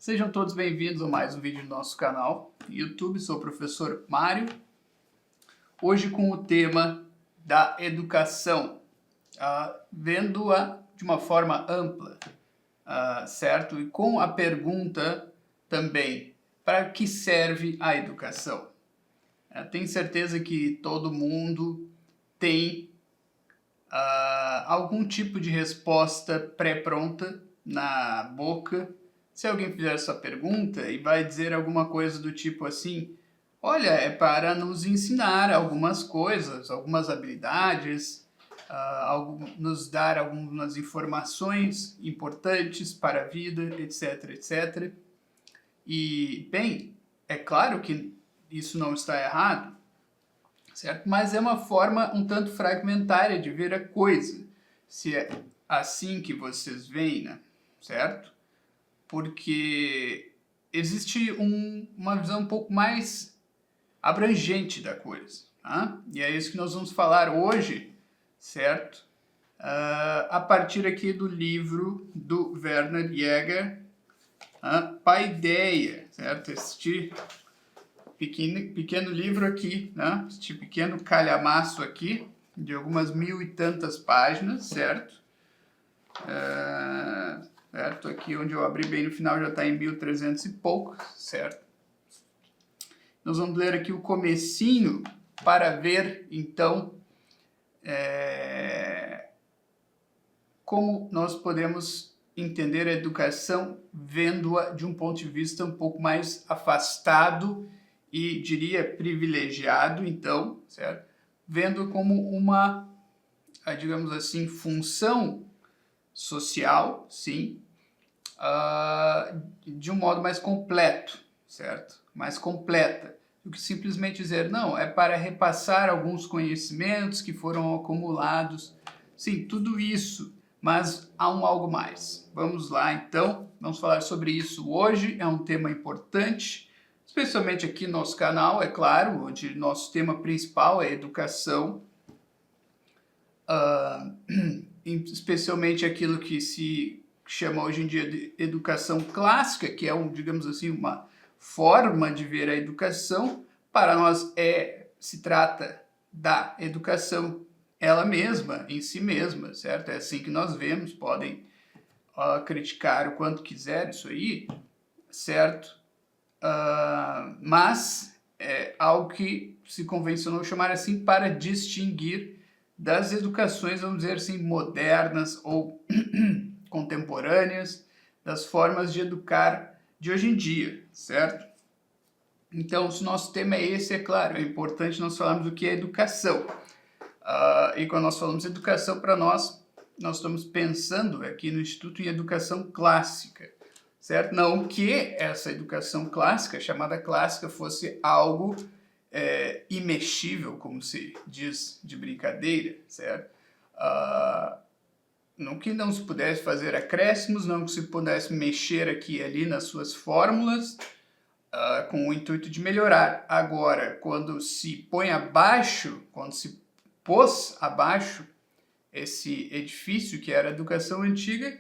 Sejam todos bem-vindos a mais um vídeo do nosso canal YouTube. Sou o professor Mário. Hoje com o tema da educação, vendo-a de uma forma ampla, certo? E com a pergunta também, para que serve a educação? Tenho certeza que todo mundo tem algum tipo de resposta pré-pronta na boca. Se alguém fizer essa pergunta e vai dizer alguma coisa do tipo assim, olha, é para nos ensinar algumas coisas, algumas habilidades, nos dar algumas informações importantes para a vida, etc, etc. E, bem, é claro que isso não está errado, certo? Mas é uma forma um tanto fragmentária de ver a coisa, se é assim que vocês veem, né? Certo? Porque existe uma visão um pouco mais abrangente da coisa, tá? E é isso que nós vamos falar hoje, certo? A partir aqui do livro do Werner Jäger, Paideia, certo? Este pequeno livro aqui, né? Este pequeno calhamaço aqui, de algumas 1000 e tantas páginas, certo? Certo? Aqui onde eu abri bem no final já está em 1300 e poucos, certo? Nós vamos ler aqui o comecinho para ver, então, como nós podemos entender a educação vendo-a de um ponto de vista um pouco mais afastado e, diria, privilegiado, então, certo? Vendo como uma, digamos assim, função social, sim, de um modo mais completo, certo? Mais completa, do que simplesmente dizer, não, é para repassar alguns conhecimentos que foram acumulados, sim, tudo isso, mas há algo mais. Vamos lá, então, vamos falar sobre isso hoje, é um tema importante, especialmente aqui no nosso canal, é claro, onde nosso tema principal é educação, especialmente aquilo que se chama hoje em dia de educação clássica, que é, digamos assim, uma forma de ver a educação. Para nós se trata da educação ela mesma, em si mesma, certo? É assim que nós vemos, podem criticar o quanto quiser isso aí, certo? Mas é algo que se convencionou chamar assim para distinguir das educações, vamos dizer assim, modernas ou contemporâneas, das formas de educar de hoje em dia, certo? Então, se o nosso tema é esse, é claro, é importante nós falarmos o que é educação. E quando nós falamos educação, para nós estamos pensando aqui no Instituto em educação clássica, certo? Não que essa educação clássica, chamada clássica, fosse algo imexível, como se diz de brincadeira, certo? Não que não se pudesse fazer acréscimos, não que se pudesse mexer aqui e ali nas suas fórmulas, com o intuito de melhorar. Agora, quando se põe abaixo, quando se pôs abaixo esse edifício que era a educação antiga,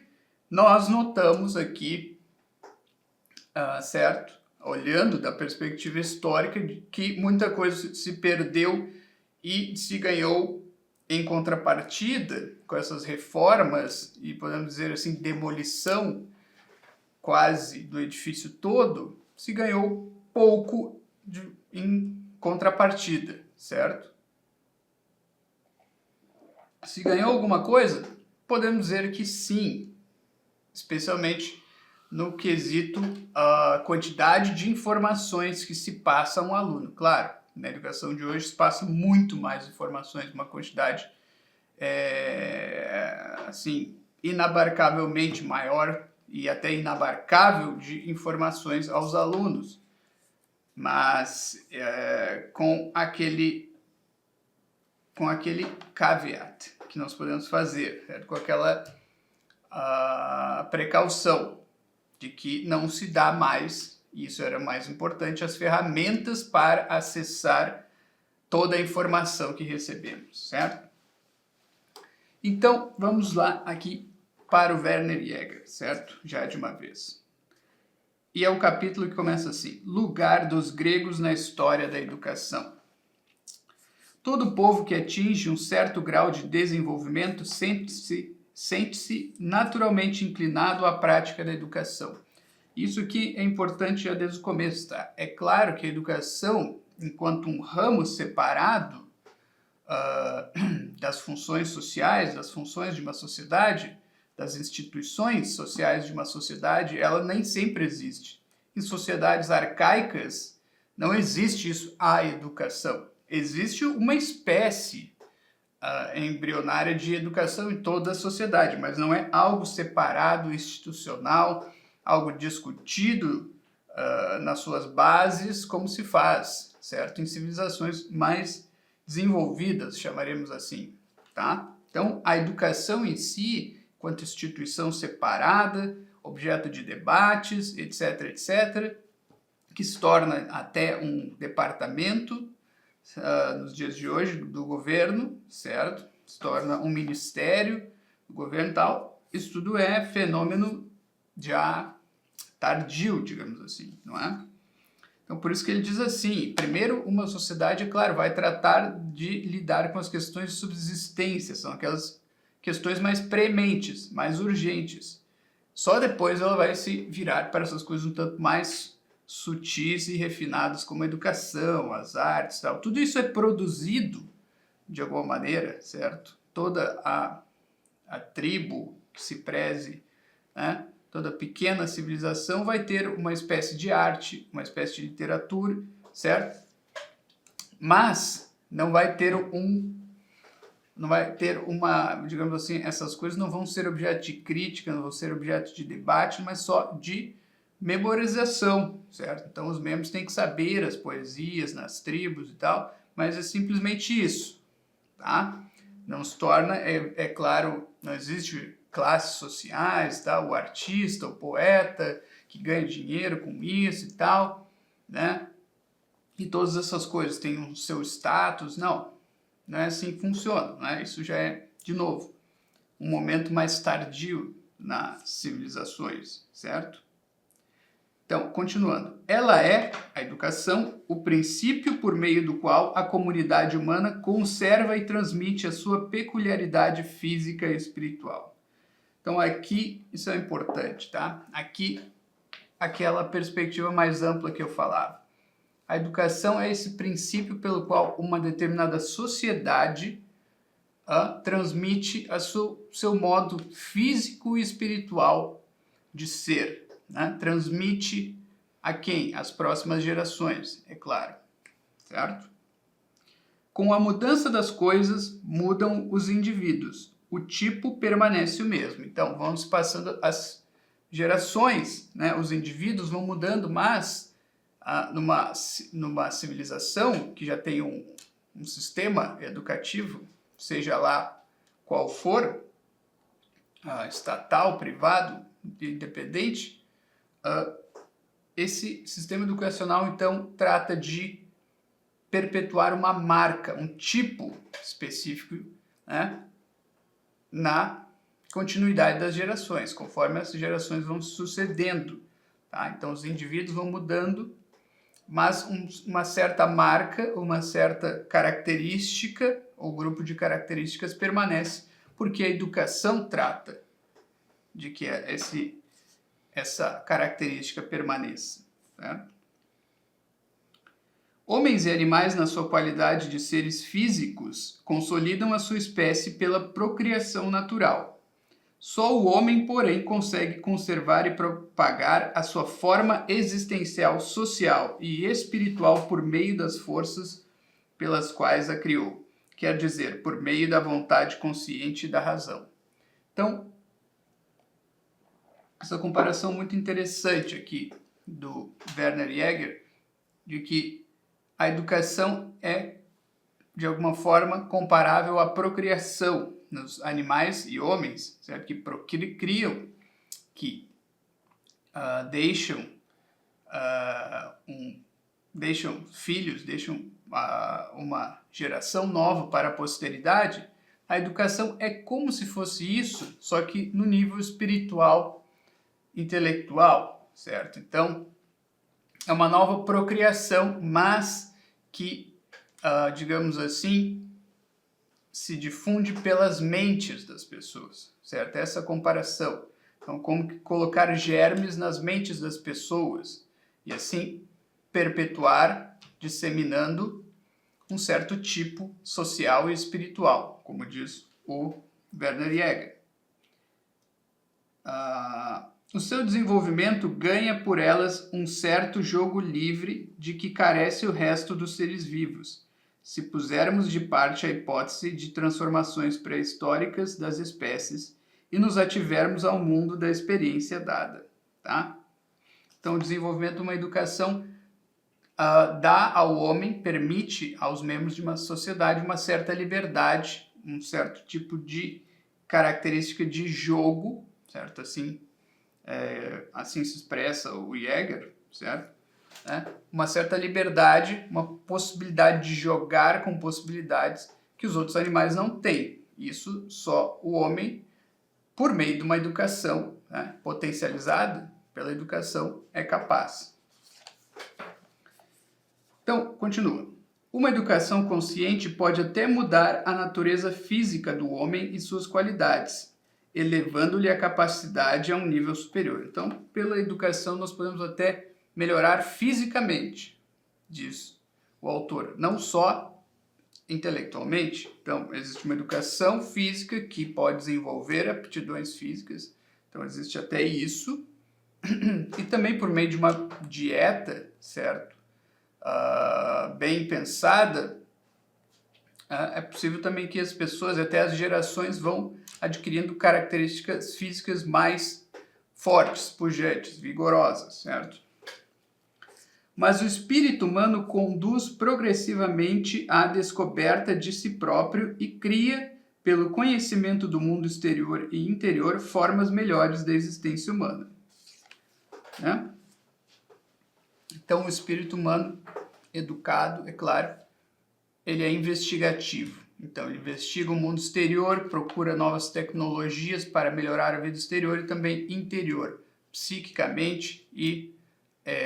nós notamos aqui, certo? Olhando da perspectiva histórica, de que muita coisa se perdeu e se ganhou em contrapartida com essas reformas e, podemos dizer assim, demolição quase do edifício todo, se ganhou pouco em contrapartida, certo? Se ganhou alguma coisa? Podemos dizer que sim, especialmente no quesito a quantidade de informações que se passa a um aluno. Claro, na educação de hoje se passa muito mais informações, uma quantidade assim, inabarcavelmente maior e até inabarcável de informações aos alunos, mas com aquele caveat que nós podemos fazer, certo? Com aquela precaução de que não se dá mais, isso era mais importante, as ferramentas para acessar toda a informação que recebemos, certo? Então, vamos lá aqui para o Werner Jäger, certo? Já de uma vez. E é o capítulo que começa assim: Lugar dos gregos na história da educação. Todo povo que atinge um certo grau de desenvolvimento sente-se naturalmente inclinado à prática da educação. Isso aqui é importante já desde o começo, tá? É claro que a educação, enquanto um ramo separado das funções sociais, das funções de uma sociedade, das instituições sociais de uma sociedade, ela nem sempre existe. Em sociedades arcaicas, não existe isso, a educação. Existe uma espécie embrionária de educação em toda a sociedade, mas não é algo separado, institucional, algo discutido nas suas bases, como se faz, certo? Em civilizações mais desenvolvidas, chamaremos assim, tá? Então, a educação em si, enquanto instituição separada, objeto de debates, etc., etc., que se torna até um departamento nos dias de hoje do governo, certo? Se torna um ministério do governo e tal. Isso tudo é fenômeno já tardio, digamos assim, não é? Então, por isso que ele diz assim, primeiro, uma sociedade, é claro, vai tratar de lidar com as questões de subsistência, são aquelas questões mais prementes, mais urgentes. Só depois ela vai se virar para essas coisas um tanto mais sutis e refinadas, como a educação, as artes e tal. Tudo isso é produzido, de alguma maneira, certo? Toda a tribo que se preze, né? Toda pequena civilização vai ter uma espécie de arte, uma espécie de literatura, certo? Mas não vai ter uma, digamos assim, essas coisas não vão ser objeto de crítica, não vão ser objeto de debate, mas só de memorização, certo? Então os membros têm que saber as poesias nas tribos e tal, mas é simplesmente isso, tá? Não se torna, é claro, não existe classes sociais, tá? O artista, o poeta, que ganha dinheiro com isso e tal, né? E todas essas coisas têm o seu status, não é assim que funciona, né? Isso já é, de novo, um momento mais tardio nas civilizações, certo? Então, continuando. Ela é, a educação, o princípio por meio do qual a comunidade humana conserva e transmite a sua peculiaridade física e espiritual. Então, aqui, isso é importante, tá? Aqui, aquela perspectiva mais ampla que eu falava. A educação é esse princípio pelo qual uma determinada sociedade transmite seu modo físico e espiritual de ser, né? Transmite a quem? As próximas gerações, é claro, certo? Com a mudança das coisas, mudam os indivíduos. O tipo permanece o mesmo. Então, vamos passando as gerações, né? Os indivíduos vão mudando, mas numa civilização que já tem um sistema educativo, seja lá qual for, estatal, privado, independente, esse sistema educacional, então, trata de perpetuar uma marca, um tipo específico, né, na continuidade das gerações, conforme as gerações vão sucedendo. Tá? Então, os indivíduos vão mudando, mas uma certa marca, uma certa característica, ou grupo de características permanece, porque a educação trata de que essa característica permaneça. Certo? Homens e animais, na sua qualidade de seres físicos, consolidam a sua espécie pela procriação natural. Só o homem, porém, consegue conservar e propagar a sua forma existencial, social e espiritual por meio das forças pelas quais a criou, quer dizer, por meio da vontade consciente e da razão. Então, essa comparação muito interessante aqui do Werner Jäger, de que a educação é, de alguma forma, comparável à procriação nos animais e homens, certo? Que procriam, que deixam filhos, deixam uma geração nova para a posteridade. A educação é como se fosse isso, só que no nível espiritual, intelectual, certo? Então, é uma nova procriação, mas que, digamos assim, se difunde pelas mentes das pessoas, certo? Essa comparação. Então, como colocar germes nas mentes das pessoas e assim perpetuar, disseminando um certo tipo social e espiritual, como diz o Werner Jäger. O seu desenvolvimento ganha por elas um certo jogo livre de que carece o resto dos seres vivos, se pusermos de parte a hipótese de transformações pré-históricas das espécies e nos ativermos ao mundo da experiência dada. Tá? Então, o desenvolvimento de uma educação dá ao homem, permite aos membros de uma sociedade uma certa liberdade, um certo tipo de característica de jogo, certo? Assim se expressa o Jäger, certo? Uma certa liberdade, uma possibilidade de jogar com possibilidades que os outros animais não têm. Isso só o homem, por meio de uma educação potencializada pela educação, é capaz. Então, continua. Uma educação consciente pode até mudar a natureza física do homem e suas qualidades, elevando-lhe a capacidade a um nível superior. Então, pela educação, nós podemos até melhorar fisicamente, diz o autor, não só intelectualmente. Então, existe uma educação física que pode desenvolver aptidões físicas, então existe até isso, e também por meio de uma dieta, certo? Bem pensada, é possível também que as pessoas, até as gerações, vão adquirindo características físicas mais fortes, pujantes, vigorosas, certo? Mas o espírito humano conduz progressivamente à descoberta de si próprio e cria, pelo conhecimento do mundo exterior e interior, formas melhores da existência humana. Né? Então, o espírito humano educado, é claro, ele é investigativo. Então, ele investiga o mundo exterior, procura novas tecnologias para melhorar a vida exterior e também interior, psiquicamente e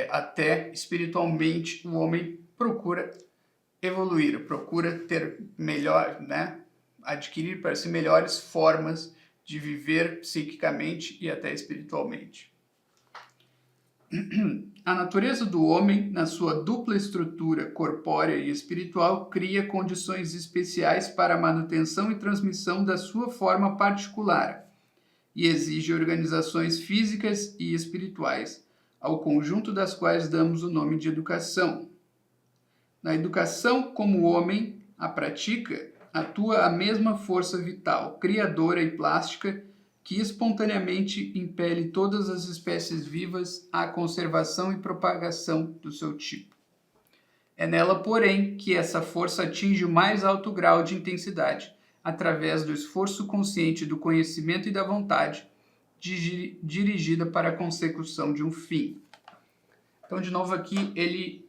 até espiritualmente. O homem procura evoluir, procura ter melhor, adquirir para si melhores formas de viver psiquicamente e até espiritualmente. A natureza do homem, na sua dupla estrutura corpórea e espiritual, cria condições especiais para a manutenção e transmissão da sua forma particular e exige organizações físicas e espirituais, ao conjunto das quais damos o nome de educação. Na educação, como o homem a pratica, atua a mesma força vital, criadora e plástica que espontaneamente impele todas as espécies vivas à conservação e propagação do seu tipo. É nela, porém, que essa força atinge o mais alto grau de intensidade, através do esforço consciente do conhecimento e da vontade, dirigida para a consecução de um fim. Então, de novo aqui, ele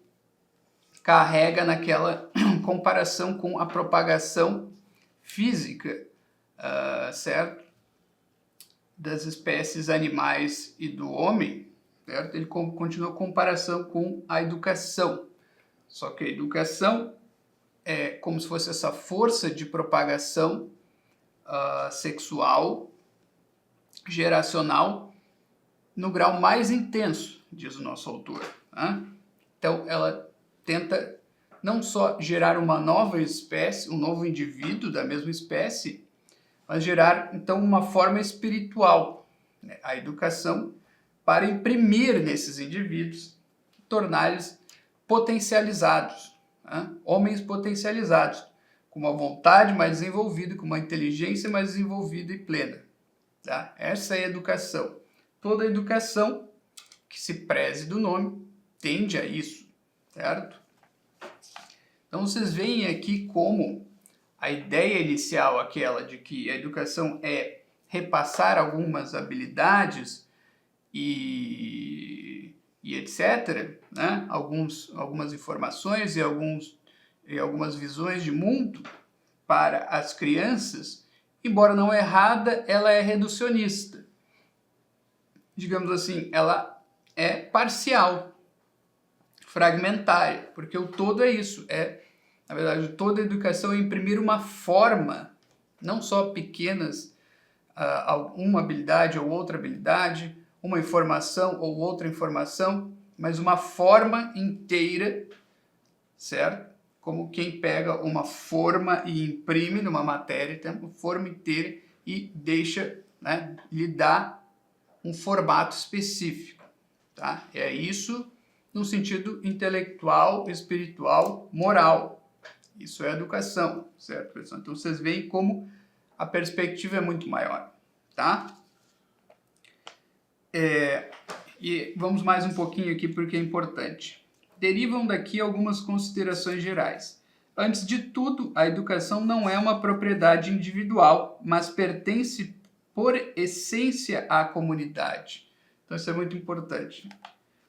carrega naquela comparação com a propagação física, certo? Das espécies animais e do homem, certo? Ele continua a comparação com a educação. Só que a educação é como se fosse essa força de propagação sexual, geracional, no grau mais intenso, diz o nosso autor. Então, ela tenta não só gerar uma nova espécie, um novo indivíduo da mesma espécie, mas gerar, então, uma forma espiritual, a educação, para imprimir nesses indivíduos, torná-los potencializados, homens potencializados, com uma vontade mais desenvolvida, com uma inteligência mais desenvolvida e plena. Tá? Essa é a educação. Toda educação que se preze do nome tende a isso, certo? Então, vocês veem aqui como a ideia inicial, aquela de que a educação é repassar algumas habilidades e etc., algumas informações e algumas visões de mundo para as crianças, embora não errada, ela é reducionista. Digamos assim, ela é parcial, fragmentária, porque o todo é isso, na verdade, toda a educação é imprimir uma forma, não só pequenas, uma habilidade ou outra habilidade, uma informação ou outra informação, mas uma forma inteira, certo? Como quem pega uma forma e imprime numa matéria, tem uma forma inteira e deixa, né, lhe dá um formato específico, tá? É isso no sentido intelectual, espiritual, moral. Isso é educação, certo, pessoal? Então vocês veem como a perspectiva é muito maior, tá? E vamos mais um pouquinho aqui porque é importante. Derivam daqui algumas considerações gerais. Antes de tudo, a educação não é uma propriedade individual, mas pertence por essência à comunidade. Então isso é muito importante,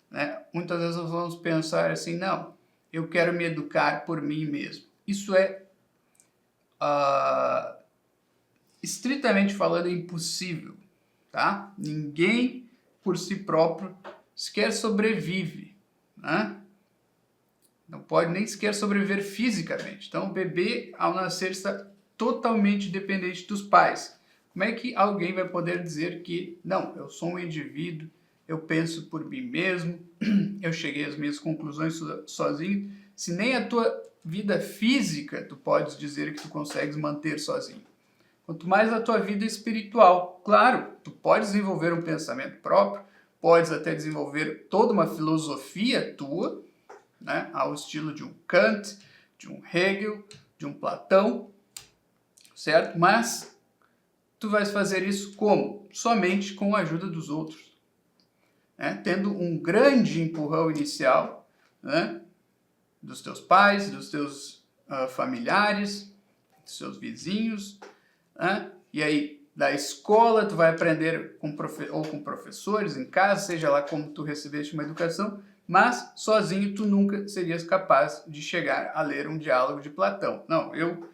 né? Muitas vezes nós vamos pensar assim, não, eu quero me educar por mim mesmo. Isso é, estritamente falando, impossível, tá? Ninguém por si próprio sequer sobrevive, né? Não pode nem sequer sobreviver fisicamente. Então o bebê, ao nascer, está totalmente dependente dos pais. Como é que alguém vai poder dizer que, não, eu sou um indivíduo, eu penso por mim mesmo, eu cheguei às minhas conclusões sozinho, se nem a tua vida física tu podes dizer que tu consegues manter sozinho? Quanto mais a tua vida espiritual. Claro, tu podes desenvolver um pensamento próprio, podes até desenvolver toda uma filosofia tua, né, ao estilo de um Kant, de um Hegel, de um Platão, certo? Mas tu vais fazer isso como? Somente com a ajuda dos outros, né? Tendo um grande empurrão inicial, né, dos teus pais, dos teus familiares, dos seus vizinhos, né? E aí, da escola, tu vai aprender com professores, em casa, seja lá como tu recebeste uma educação, mas sozinho tu nunca serias capaz de chegar a ler um diálogo de Platão. Não, eu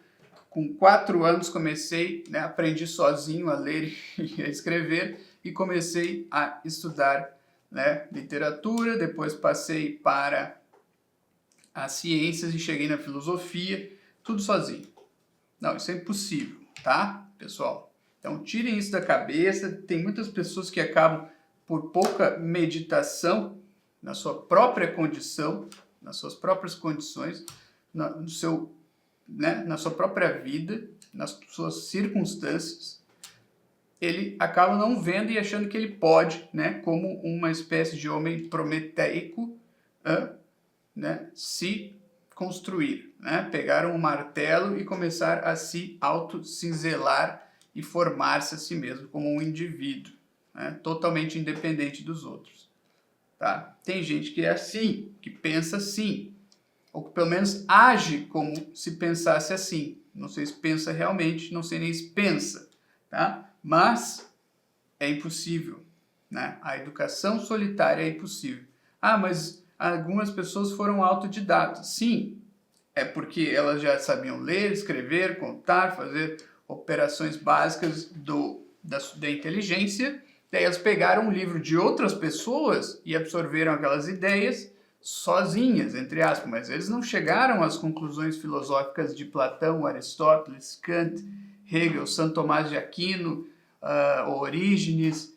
com 4 anos comecei, né, aprendi sozinho a ler e a escrever e comecei a estudar, né, literatura, depois passei para as ciências e cheguei na filosofia, tudo sozinho. Não, isso é impossível, tá, pessoal? Então tirem isso da cabeça. Tem muitas pessoas que acabam por pouca meditação na sua própria condição, nas suas próprias condições, no seu, né, na sua própria vida, nas suas circunstâncias, ele acaba não vendo e achando que ele pode, né, como uma espécie de homem prometeico, né, se construir, né, pegar um martelo e começar a se auto-cinzelar e formar-se a si mesmo como um indivíduo, né, totalmente independente dos outros. Tá? Tem gente que é assim, que pensa assim, ou que pelo menos age como se pensasse assim. Não sei se pensa realmente, não sei nem se pensa, tá? Mas é impossível, né? A educação solitária é impossível. Ah, mas algumas pessoas foram autodidatas. Sim, é porque elas já sabiam ler, escrever, contar, fazer operações básicas da inteligência. Daí elas pegaram um livro de outras pessoas e absorveram aquelas ideias sozinhas, entre aspas, mas eles não chegaram às conclusões filosóficas de Platão, Aristóteles, Kant, Hegel, Santo Tomás de Aquino, Orígenes,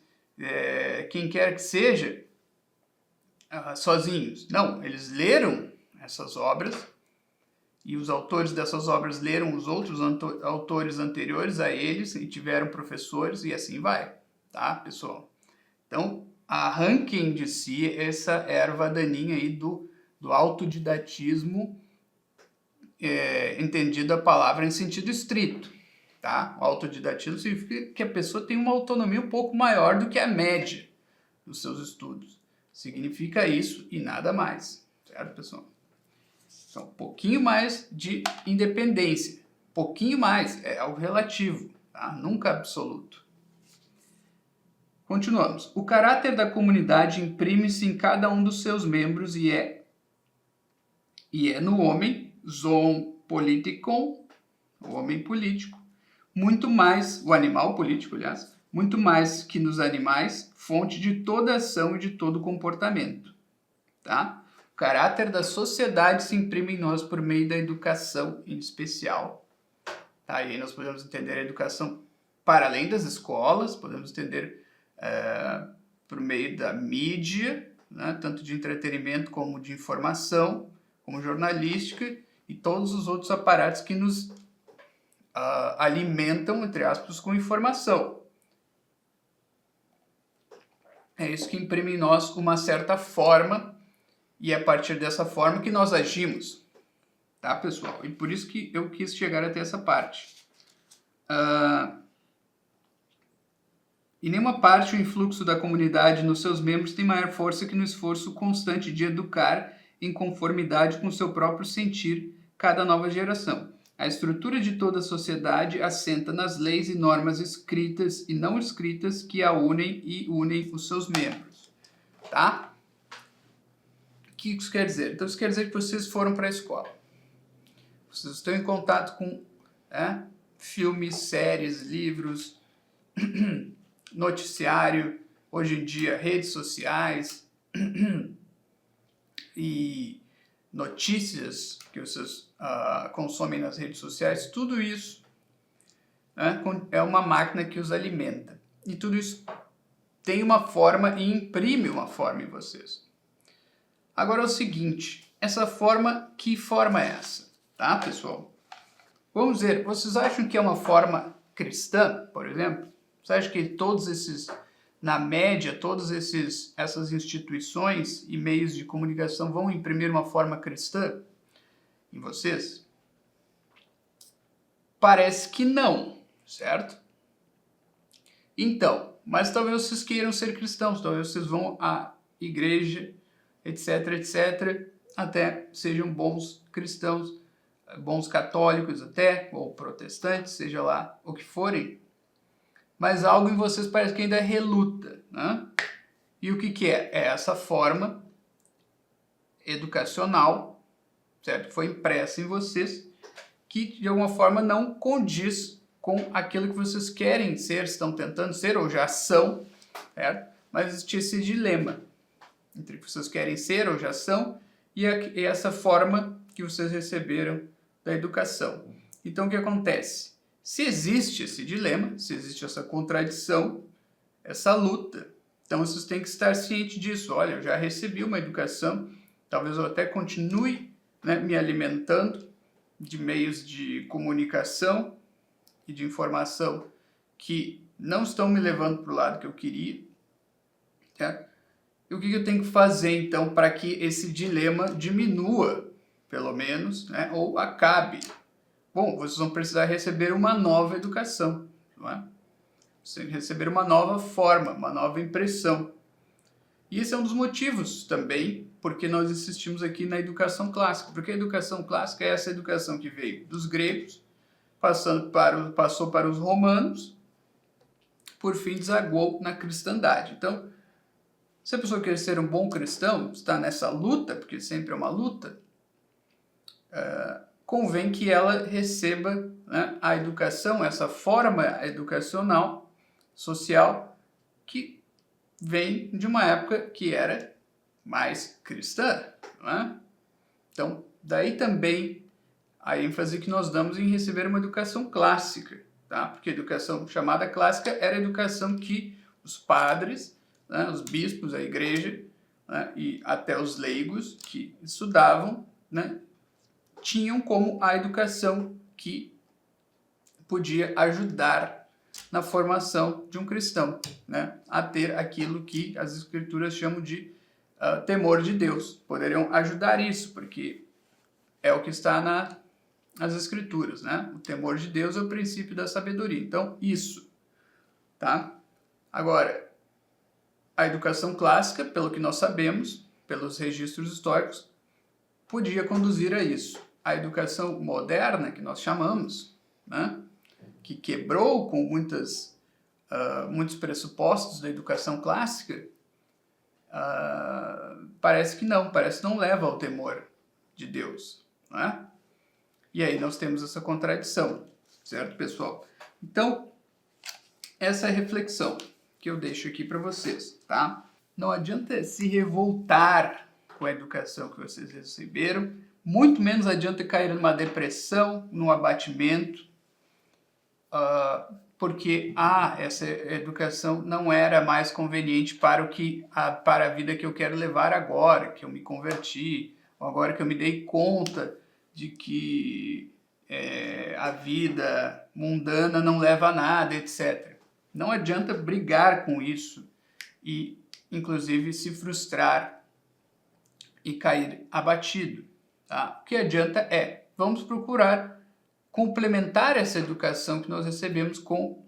quem quer que seja, sozinhos. Não, eles leram essas obras e os autores dessas obras leram os outros autores anteriores a eles e tiveram professores e assim vai, tá, pessoal? Então, arranquem de si essa erva daninha aí do autodidatismo, entendido a palavra em sentido estrito, tá? O autodidatismo significa que a pessoa tem uma autonomia um pouco maior do que a média dos seus estudos. Significa isso e nada mais, certo, pessoal? Então, um pouquinho mais de independência, um pouquinho mais, é algo relativo, tá? Nunca absoluto. Continuamos. O caráter da comunidade imprime-se em cada um dos seus membros e é no homem, zoon politikon, o homem político, muito mais, o animal político, aliás, muito mais que nos animais, fonte de toda ação e de todo comportamento. Tá? O caráter da sociedade se imprime em nós por meio da educação, em especial. Tá? E aí nós podemos entender a educação para além das escolas, podemos entender por meio da mídia, né? Tanto de entretenimento como de informação, como jornalística e todos os outros aparatos que nos alimentam, entre aspas, com informação. É isso que imprime em nós uma certa forma e é a partir dessa forma que nós agimos. Tá, pessoal? E por isso que eu quis chegar até essa parte. Em nenhuma parte o influxo da comunidade nos seus membros tem maior força que no esforço constante de educar em conformidade com o seu próprio sentir cada nova geração. A estrutura de toda a sociedade assenta nas leis e normas escritas e não escritas que a unem e unem os seus membros. Tá? O que isso quer dizer? Então isso quer dizer que vocês foram para a escola. Vocês estão em contato com filmes, séries, livros, noticiário, hoje em dia redes sociais e notícias que vocês consomem nas redes sociais, tudo isso é uma máquina que os alimenta. E tudo isso tem uma forma e imprime uma forma em vocês. Agora é o seguinte, essa forma, que forma é essa? Tá, pessoal? Vamos ver, vocês acham que é uma forma cristã, por exemplo? Você acha que todos esses, na média, todas essas instituições e meios de comunicação vão imprimir uma forma cristã em vocês? Parece que não, certo? Então, mas talvez vocês queiram ser cristãos, talvez vocês vão à igreja, etc, etc, até sejam bons cristãos, bons católicos até, ou protestantes, seja lá o que forem. Mas algo em vocês parece que ainda reluta, né? E o que é? É essa forma educacional, certo? Que foi impressa em vocês, que de alguma forma não condiz com aquilo que vocês querem ser, estão tentando ser ou já são, certo? Mas existe esse dilema entre o que vocês querem ser ou já são e essa forma que vocês receberam da educação. Então o que acontece? Se existe esse dilema, se existe essa contradição, essa luta, então vocês têm que estar cientes disso. Olha, eu já recebi uma educação, talvez eu até continue me alimentando de meios de comunicação e de informação que não estão me levando para o lado que eu queria. Certo? E o que eu tenho que fazer, então, para que esse dilema diminua, pelo menos, ou acabe? Bom, vocês vão precisar receber uma nova educação, não é? Vocês receber uma nova forma, uma nova impressão. E esse é um dos motivos também porque nós insistimos aqui na educação clássica. Porque a educação clássica é essa educação que veio dos gregos, passou para os romanos, por fim desagou na cristandade. Então, se a pessoa quer ser um bom cristão, está nessa luta, porque sempre é uma luta, convém que ela receba a educação, essa forma educacional, social, que vem de uma época que era mais cristã. Não é? Então, daí também a ênfase que nós damos em receber uma educação clássica, tá? Porque a educação chamada clássica era a educação que os padres, os bispos, a igreja, e até os leigos que estudavam, tinham como a educação que podia ajudar na formação de um cristão, a ter aquilo que as escrituras chamam de temor de Deus. Poderiam ajudar isso, porque é o que está nas escrituras, O temor de Deus é o princípio da sabedoria. Então, isso, tá? Agora, a educação clássica, pelo que nós sabemos, pelos registros históricos, podia conduzir a isso. A educação moderna, que nós chamamos, que quebrou com muitos pressupostos da educação clássica, parece que não leva ao temor de Deus. E aí nós temos essa contradição, certo, pessoal? Então, essa é a reflexão que eu deixo aqui para vocês, tá? Não adianta se revoltar com a educação que vocês receberam, muito menos adianta cair numa depressão, num abatimento, porque essa educação não era mais conveniente para para a vida que eu quero levar agora, que eu me converti, agora que eu me dei conta de que a vida mundana não leva a nada, etc. Não adianta brigar com isso e, inclusive, se frustrar e cair abatido. Tá? O que adianta vamos procurar complementar essa educação que nós recebemos com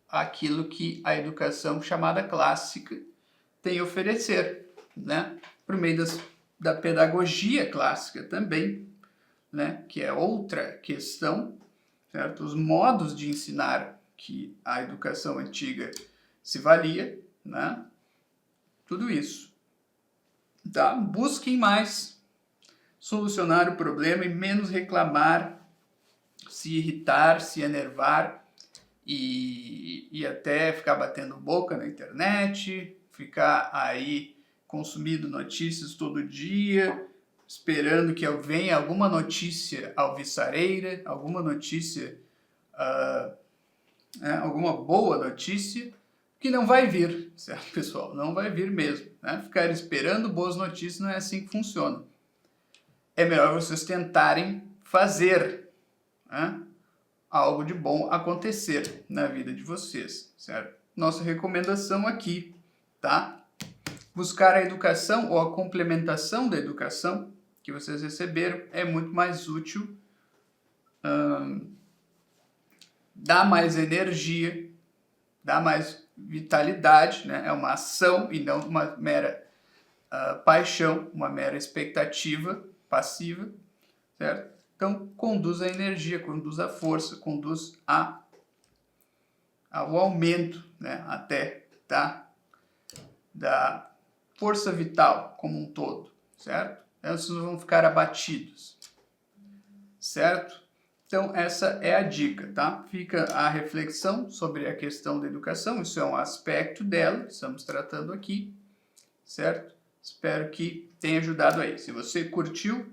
aquilo que a educação chamada clássica tem a oferecer, né? Por meio da pedagogia clássica também, né? Que é outra questão, certo? Os modos de ensinar que a educação antiga se valia, né? Tudo isso. Tá? Busquem mais solucionar o problema e menos reclamar, se irritar, se enervar e até ficar batendo boca na internet, ficar aí consumindo notícias todo dia, esperando que venha alguma notícia alvissareira, alguma notícia, alguma boa notícia, que não vai vir, certo, pessoal? Não vai vir mesmo. Né? Ficar esperando boas notícias não é assim que funciona. É melhor vocês tentarem fazer, né, algo de bom acontecer na vida de vocês, certo? Nossa recomendação aqui, tá? Buscar a educação ou a complementação da educação que vocês receberam é muito mais útil, dá mais energia, dá mais vitalidade, né? É uma ação e não uma mera paixão, uma mera expectativa passiva, certo? Então, conduz a energia, conduz a força, conduz ao aumento, né, até, tá, da força vital como um todo, certo? Então, vocês não vão ficar abatidos, certo? Então, essa é a dica, tá? Fica a reflexão sobre a questão da educação, isso é um aspecto dela, estamos tratando aqui, certo? Espero que tenha ajudado aí. Se você curtiu,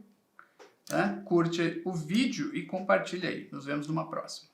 né, curte o vídeo e compartilha aí. Nos vemos numa próxima.